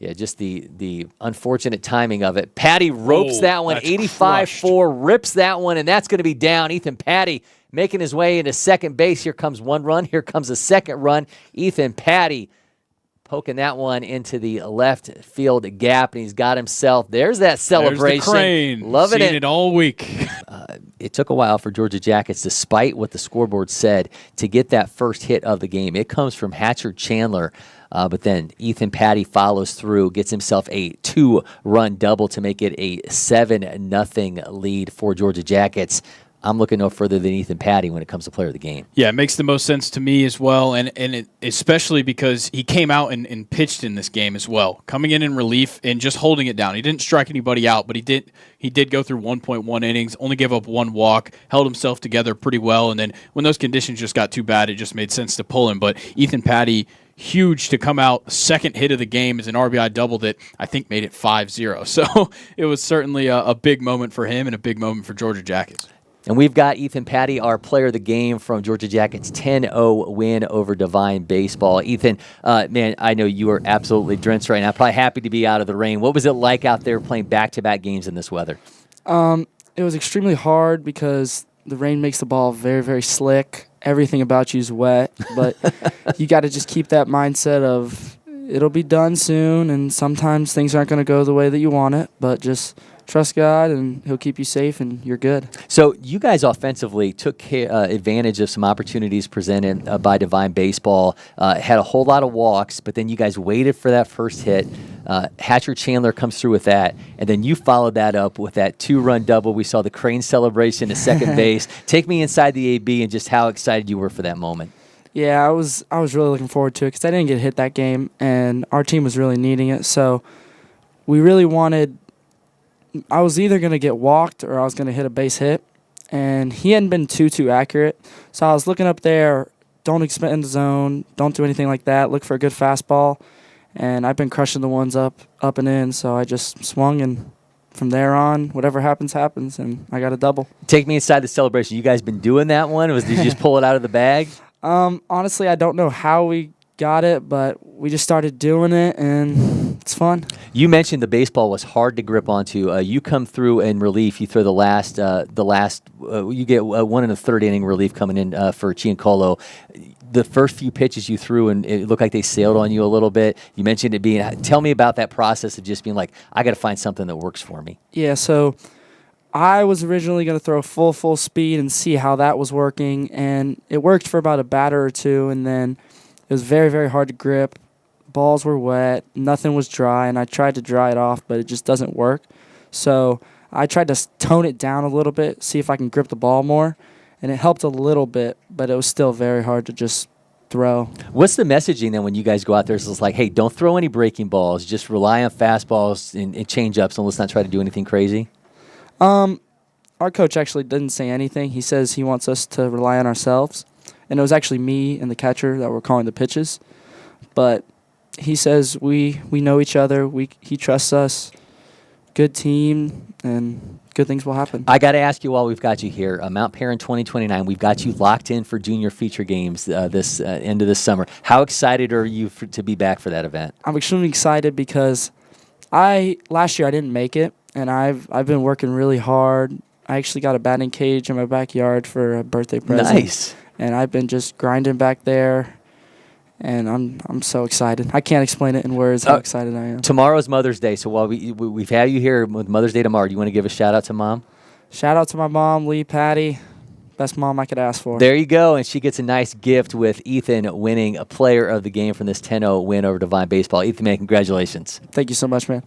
Yeah, just the unfortunate timing of it. Patti ropes that one, 85-4, rips that one, and that's going to be down. Ethan Patti making his way into second base. Here comes one run. Here comes a second run. Ethan Patti poking that one into the left field gap, and he's got himself. There's that celebration. There's the crane. Loving Seen it all week. It took a while for Georgia Jackets, despite what the scoreboard said, to get that first hit of the game. It comes from Hatcher Chandler. But then Ethan Patti follows through, gets himself a 2-run double to make it a 7-0 lead for Georgia Jackets. I'm looking no further than Ethan Patti when it comes to player of the game. Yeah, it makes the most sense to me as well, and especially because he came out and pitched in this game as well, coming in relief and just holding it down. He didn't strike anybody out, but he did go through 1.1 innings, only gave up 1 walk, held himself together pretty well, and then when those conditions just got too bad, it just made sense to pull him. But Ethan Patti, huge to come out. Second hit of the game is an RBI double that I think made it 5-0. So it was certainly a big moment for him and a big moment for Georgia Jackets. And we've got Ethan Patti, our player of the game from Georgia Jackets' 10-0 win over Divine Baseball. Ethan, man, I know you are absolutely drenched right now, probably happy to be out of the rain. What was it like out there playing back-to-back games in this weather? It was extremely hard because the rain makes the ball very, very slick. Everything about you is wet, but you got to just keep that mindset of it'll be done soon, and sometimes things aren't going to go the way that you want it, but just trust God, and He'll keep you safe, and you're good. So you guys offensively took advantage of some opportunities presented by Divine Baseball, had a whole lot of walks, but then you guys waited for that first hit. Hatcher Chandler comes through with that, and then you followed that up with that 2-run double. We saw the crane celebration at second base. Take me inside the AB and just how excited you were for that moment. Yeah, I was really looking forward to it because I didn't get hit that game, and our team was really needing it. So we really wanted – I was either going to get walked or I was going to hit a base hit, and he hadn't been too accurate. So I was looking up there, don't expand the zone, don't do anything like that, look for a good fastball. And I've been crushing the ones up and in, so I just swung, and from there on, whatever happens, happens, and I got a double. Take me inside the celebration. You guys been doing that one? Did you just pull it out of the bag? Honestly, I don't know how we got it, but we just started doing it, and it's fun. You mentioned the baseball was hard to grip onto. You come through in relief. You throw the last. You get 1 1/3 inning relief coming in for Chiancolo. The first few pitches you threw, and it looked like they sailed on you a little bit. You mentioned it being. Tell me about that process of just being like, I got to find something that works for me. Yeah, so I was originally going to throw full speed and see how that was working, and it worked for about a batter or two, and then it was very, very hard to grip. Balls were wet, nothing was dry, and I tried to dry it off, but it just doesn't work. So I tried to tone it down a little bit, see if I can grip the ball more, and it helped a little bit, but it was still very hard to just throw. What's the messaging then when you guys go out there? It's like, hey, don't throw any breaking balls. Just rely on fastballs and change-ups, and let's not try to do anything crazy? Our coach actually didn't say anything. He says he wants us to rely on ourselves, and it was actually me and the catcher that were calling the pitches. But he says we know each other. He trusts us. Good team, and good things will happen. I got to ask you while we've got you here, Mount Perrin 2029, we've got you locked in for junior feature games this end of this summer. How excited are you to be back for that event? I'm extremely excited because last year I didn't make it, and I've been working really hard. I actually got a batting cage in my backyard for a birthday present. Nice. And I've been just grinding back there. And I'm so excited. I can't explain it in words how excited I am. Tomorrow's Mother's Day, so while we've had you here with Mother's Day tomorrow, do you want to give a shout-out to Mom? Shout-out to my mom, Lee Patti. Best mom I could ask for. There you go, and she gets a nice gift with Ethan winning a player of the game from this 10-0 win over Divine Baseball. Ethan, man, congratulations. Thank you so much, man.